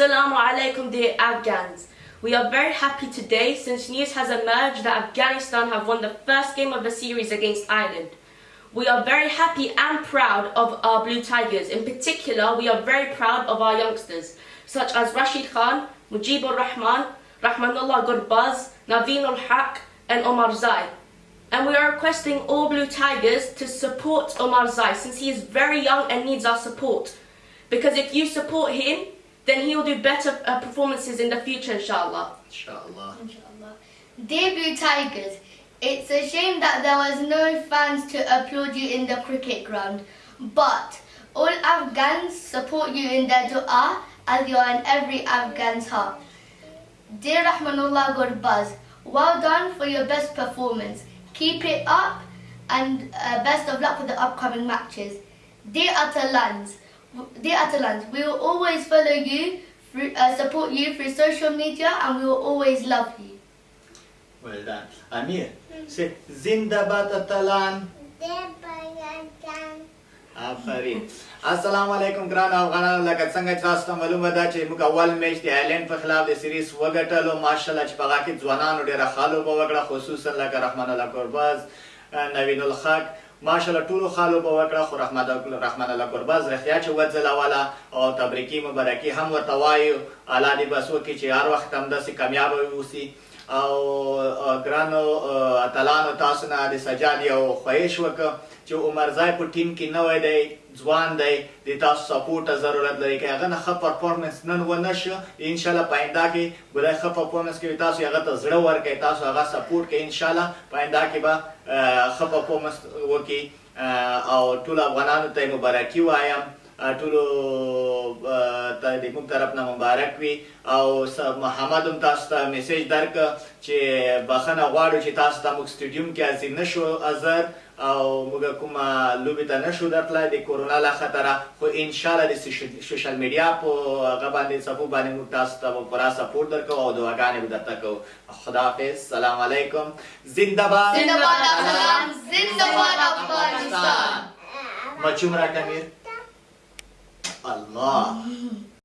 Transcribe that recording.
Assalamu alaikum, dear Afghans. We are very happy today since news has emerged that Afghanistan have won the first game of the series against Ireland. We are very happy and proud of our Blue Tigers. In particular, we are very proud of our youngsters, such as Rashid Khan, Mujibur Rahman, Rahmanullah Gurbaz, Naveenul Haq, and Omar Zai. And we are requesting all Blue Tigers to support Omar Zai since he is very young and needs our support. Because if you support him, then he will do better performances in the future, inshallah. Inshallah. Inshallah. Dear Blue Tigers, it's a shame that there was no fans to applaud you in the cricket ground. But all Afghans support you in their dua as you are in every Afghan's heart. Dear Rahmanullah Gurbaz, well done for your best performance. Keep it up and best of luck for the upcoming matches. Dear Atalans, we will always follow you, support you through social media, and we will always love you. Well done. Amir, say Zindabad Atalan. آفرین. السلام علیکم ګران افغانانو، لکه څنګه چې تاسو ته معلومه ده چې موږ اول میچ د آیرلینډ په خلاف د سیریز وګټلو. ماشاءالله چې په هغه کې ځوانانو ډېره ښه لوبه وکړه، خصوصا لکه رحمان الله ګرباز، نوین الحق. ماشاءالله ټولو ښه لوبه وکړه، خو رحمان الله ګرباز رښتیا چې وځلوله او تبریکي مبارکي هم ورته وایو. الله دې بس وکړي چې هر وخت همداسې کامیابه واوسي. او ګرانو اتلانو، تاسو نه د سجاد یو خواهش وکړه چې عمر زای په ټیم کې نوی دی، ځوان دی، د تاسو سپورټ ته ضرورت لري. که هغه نه ښه پرفارمنس نن ونه شو، انشاءالله په آینده کې به ښه پرفارمنس کوي. تاسو هغه ته زړه ورکړئ، تاسو هغه سپورټ کوئ، انشاءالله په آینده کې به ښه پرفارمنس وکړي. او ټولو افغانانو ته یې مبارکي وایم، ټولو ته د موږ طرف نه مبارک وي. او محمد هم تاسو ته میسیج درکړه چې بخښنه غواړو چې تاسو ته موږ سټیډیوم کې حاضر نه شو حاضر او موږ کومه لوبې ته نه شو درتلی د کورونا له خطره. خو انشاءالله د سوشل میډیا په هغه باندې صفحو باندې موږ تاسو ته به پوره سپورټ درکوو او دعاګانې به درته کوو. خداحافظ، سلام علیکم. زنده‌باد زنده‌باد افغانستان، زنده‌باد افغانستان. مچوم راکړه میر. الله